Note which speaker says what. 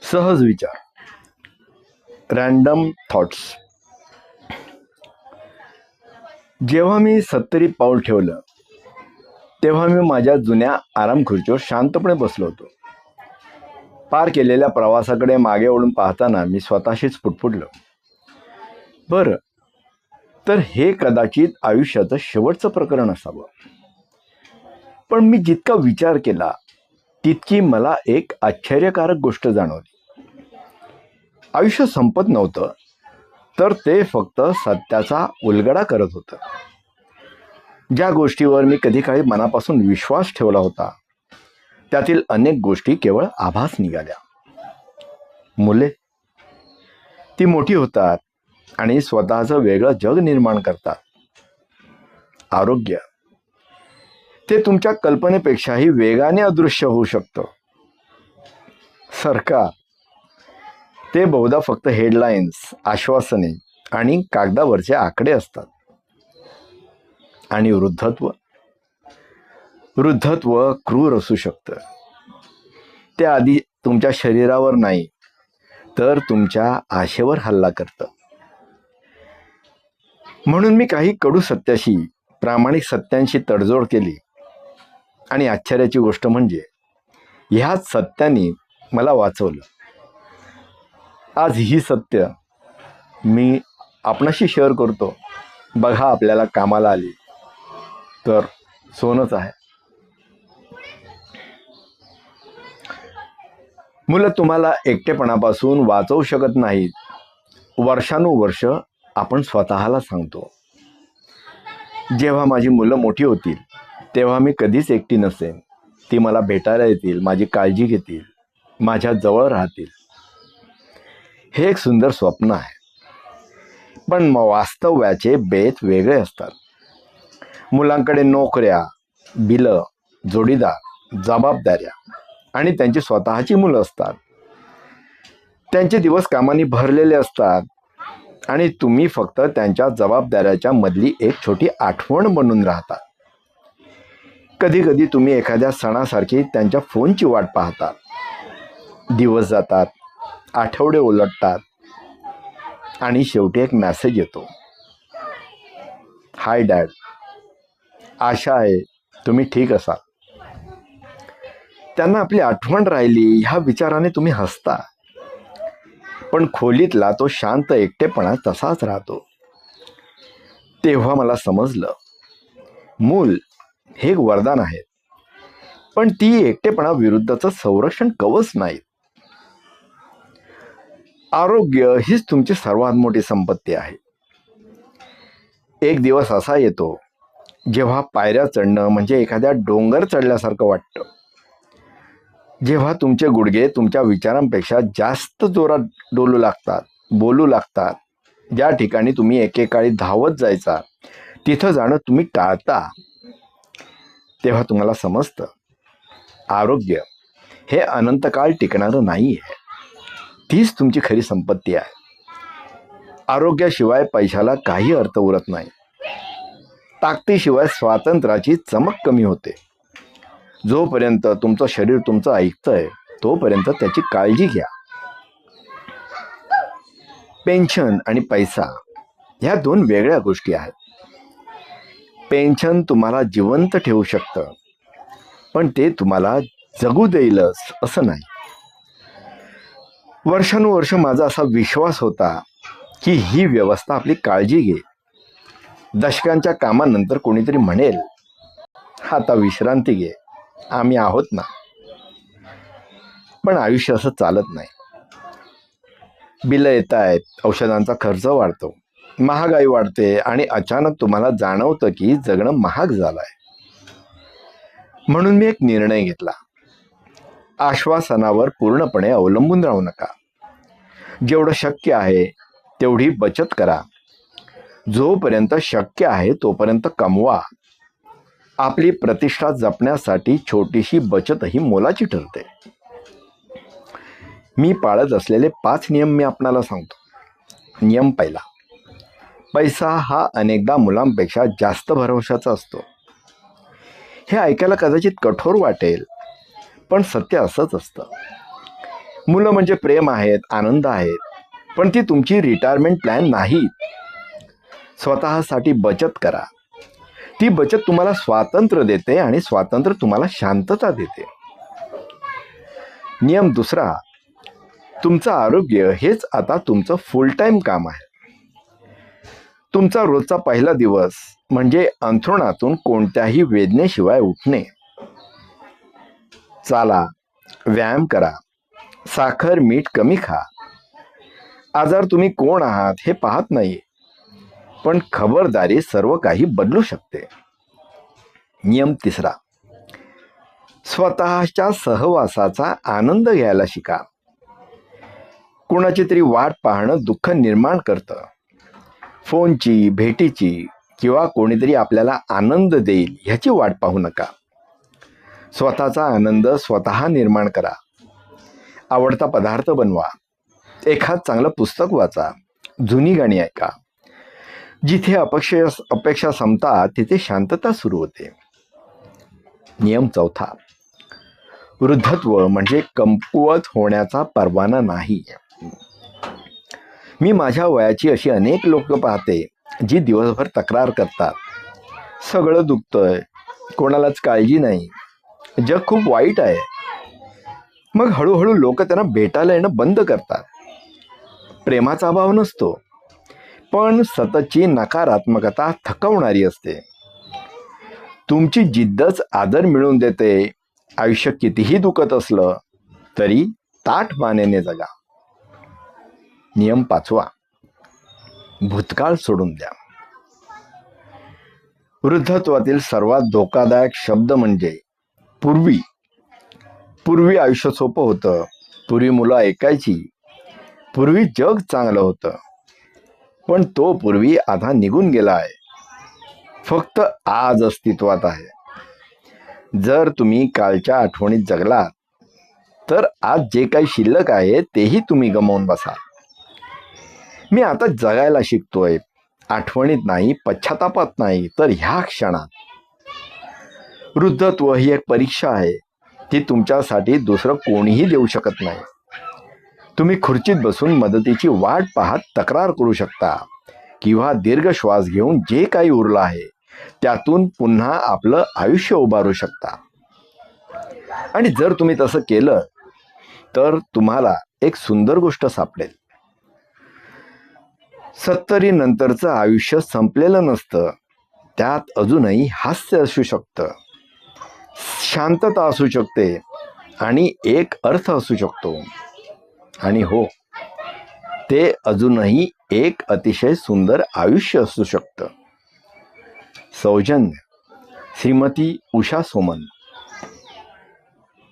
Speaker 1: सहज विचार, random thoughts. जेव्हा मी 70 पाऊल ठेवलं तेव्हा मी माझ्या जुन्या आराम खुर्चीवर शांतपणे बसलो होतो. पार केलेल्या प्रवासाकडे मागे वळून पाहताना मी स्वतःशीच पुटपुटलो, बरं, तर हे कदाचित आयुष्याचं शेवटचं प्रकरण असावं. पण मी जितका विचार केला तितकी मला एक आश्चर्यकारक गोष्ट जाणवली. आयुष्य संपत नव्हतं, तर ते फक्त सत्याचा उलगडा करत होतं. ज्या गोष्टीवर मी कधी काळी मनापासून विश्वास ठेवला होता त्यातील अनेक गोष्टी केवळ आभास निघाल्या. मुले, ती मोठी होतात आणि स्वतःचं वेगळं जग निर्माण करतात. आरोग्य, ते तुमच्या कल्पनेपेक्षाही वेगाने अदृश्य होऊ शकतं. सरकार, ते बहुधा फक्त हेडलाईन्स, आश्वासने आणि कागदावरचे आकडे असतात. आणि वृद्धत्व क्रूर असू शकतं. ते आधी तुमच्या शरीरावर नाही तर तुमच्या आशेवर हल्ला करतं. म्हणून मी काही कडू सत्याशी, प्रामाणिक सत्यांशी तडजोड केली. आणि आश्चर्याची गोष्ट म्हणजे ह्याच सत्याने मला वाचवलं. आज ही सत्य मी आपणाशी शेअर करतो. बघा, आपल्याला कामाला आली तर सोनंच आहे. मुलं तुम्हाला एकटेपणापासून वाचवू शकत नाहीत. वर्षानुवर्ष आपण स्वतःला सांगतो, जेव्हा माझी मुलं मोठी होतील तेव्हा मी कधीच एकटी नसेन. ती मला भेटायला येतील, माझी काळजी घेतील, माझ्या जवळ राहतील. हे एक सुंदर स्वप्न आहे, पण वास्तव्याचे बेत वेगळे असतात. मुलांकडे नोकऱ्या, बिलं, जोडीदार, जबाबदाऱ्या आणि त्यांची स्वतःची मुलं असतात. त्यांचे दिवस कामाने भरलेले असतात आणि तुम्ही फक्त त्यांच्या जबाबदाऱ्याच्या मधली एक छोटी आठवण बनून राहता. कधी कधी तुम्ही एखाद्या सणासारखी त्यांच्या फोनची वाट पाहता. दिवस जातात, आठवडे उलटतात आणि शेवटी एक मेसेज येतो, हाय डॅड, आशा आहे तुम्ही ठीक असाल. त्यांना आपली आठवण राहिली ह्या विचाराने तुम्ही हसता, पण खोलीतला तो शांत एकटेपणा तसाच राहतो. तेव्हा मला समजलं, मूल हे एक वरदान आहे, पण ती एकटेपणा विरुद्धचं संरक्षण कवच नाही. आरोग्य हीच तुमची सर्वात मोठी संपत्ती आहे. एक दिवस असा येतो जेव्हा पायऱ्या चढणं म्हणजे एखाद्या डोंगर चढल्यासारखं वाटतं. जेव्हा तुमचे गुडघे तुमच्या विचारांपेक्षा जास्त जोरात डोलू लागतात, बोलू लागतात. ज्या ठिकाणी तुम्ही एकेकाळी धावत जायचा तिथं जाणं तुम्ही टाळता. तेव्हा तुम्हाला समजतं, आरोग्य हे अनंतकाळ टिकणारं नाही आहे. तीच तुमची खरी संपत्ती आहे. आरोग्याशिवाय पैशाला काही अर्थ उरत नाही. ताकदीशिवाय स्वातंत्र्याची चमक कमी होते. जोपर्यंत तुमचं शरीर तुमचं ऐकतंय तोपर्यंत त्याची काळजी घ्या. पेन्शन आणि पैसा ह्या दोन वेगळ्या गोष्टी आहेत. पेन्शन तुम्हाला जिवंत ठेवू शकतं, पण ते तुम्हाला जगू देईलच असं नाही. वर्षानुवर्ष माझा असा विश्वास होता की ही व्यवस्था आपली काळजी घे. दशकांच्या कामानंतर कोणीतरी म्हणेल, आता विश्रांती घे, आम्ही आहोत ना. पण आयुष्य असं चालत नाही. बिलं येत आहेत, औषधांचा खर्च वाढतो, महागाई वाढते आणि अचानक तुम्हाला जाणवतं की जगणं महाग झालंय. म्हणून मी एक निर्णय घेतला, आश्वासनावर पूर्णपणे अवलंबून राहू नका. जेवढं शक्य आहे तेवढी बचत करा. जोपर्यंत शक्य आहे तोपर्यंत कमवा. आपली प्रतिष्ठा जपण्यासाठी छोटीशी बचतही मोलाची ठरते. मी पाळत असलेले 5 नियम मी आपणाला सांगतो. नियम पहिला, पैसा हा अनेकदा मुलांपेक्षा जास्त भरवशाचा असतो. हे ऐकायला कदाचित कठोर वाटेल, पण सत्य असंच असतं. मुलं म्हणजे प्रेम आहेत, आनंद आहेत, पण ती तुमची रिटायरमेंट प्लॅन नाहीत. स्वतःसाठी बचत करा. ती बचत तुम्हाला स्वातंत्र्य देते आणि स्वातंत्र्य तुम्हाला शांतता देते. नियम दुसरा, तुमचं आरोग्य हेच आता तुमचं फुल टाइम काम आहे. तुमचा रोजचा पहिला दिवस म्हणजे अंथरुणातून कोणत्याही वेदनेशिवाय उठणे. चाला, व्यायाम करा, साखर मीठ कमी खा. आजार तुम्ही कोण आहात हे पाहत नाही, पण खबरदारी सर्व काही बदलू शकते. नियम तिसरा, स्वतःच्या सहवासाचा आनंद घ्यायला शिका. कोणाची तरी वाट पाहणं दुःख निर्माण करतं. फोनची, भेटीची किंवा कोणीतरी आपल्याला आनंद देईल ह्याची वाट पाहू नका. स्वतःचा आनंद स्वतः निर्माण करा. आवडता पदार्थ बनवा, एखाद चांगलं पुस्तक वाचा, जुनी गाणी ऐका. जिथे अपेक्षा संपतात तिथे शांतता सुरू होते. नियम चौथा, वृद्धत्व म्हणजे कमकुवत होण्याचा परवाना नाही. मी माझ्या वयाची अशी अनेक लोक पाहते जी दिवसभर तक्रार करतात, सगळं दुखतंय, कोणालाच काळजी नाही, जग खूप वाईट आहे. मग हळूहळू लोक त्यांना भेटायला येणं बंद करतात. प्रेमाचा अभाव नसतो, पण सततची नकारात्मकता थकवणारी असते. तुमची जिद्दच आदर मिळवून देते. आयुष्य कितीही दुखत असलं तरी ताठ मानेने जगा. नियम पाचवा, भूतकाळ सोडून द्या. वृद्धत्वातील सर्वात धोकादायक शब्द म्हणजे पूर्वी. पूर्वी आयुष्य सोपं होतं, पूर्वी मुलं ऐकायची, पूर्वी जग चांगलं होतं. पण तो पूर्वी आता निघून गेला आहे. फक्त आज अस्तित्वात आहे. जर तुम्ही कालच्या आठवणीत जगलात तर आज जे काही शिल्लक आहे तेही तुम्ही गमावून बसाल. मी आता जगायला शिकतोय, आठवणीत नाही, पश्चातापात नाही, तर ह्या क्षणात. वृद्धत्व ही एक परीक्षा आहे. ती तुमच्यासाठी दुसरं कोणीही देऊ शकत नाही. तुम्ही खुर्चीत बसून मदतीची वाट पाहत तक्रार करू शकता किंवा दीर्घ श्वास घेऊन जे काही उरलं आहे त्यातून पुन्हा आपलं आयुष्य उभारू शकता. आणि जर तुम्ही तसं केलं तर तुम्हाला एक सुंदर गोष्ट सापडेल. 70 नंतरचं आयुष्य संपलेलं नसतं. त्यात अजूनही हास्य असू शकतं, शांतता असू शकते आणि एक अर्थ असू शकतो. आणि हो, ते अजूनही एक अतिशय सुंदर आयुष्य असू शकतं. सौजन्य, श्रीमती उषा सोमन.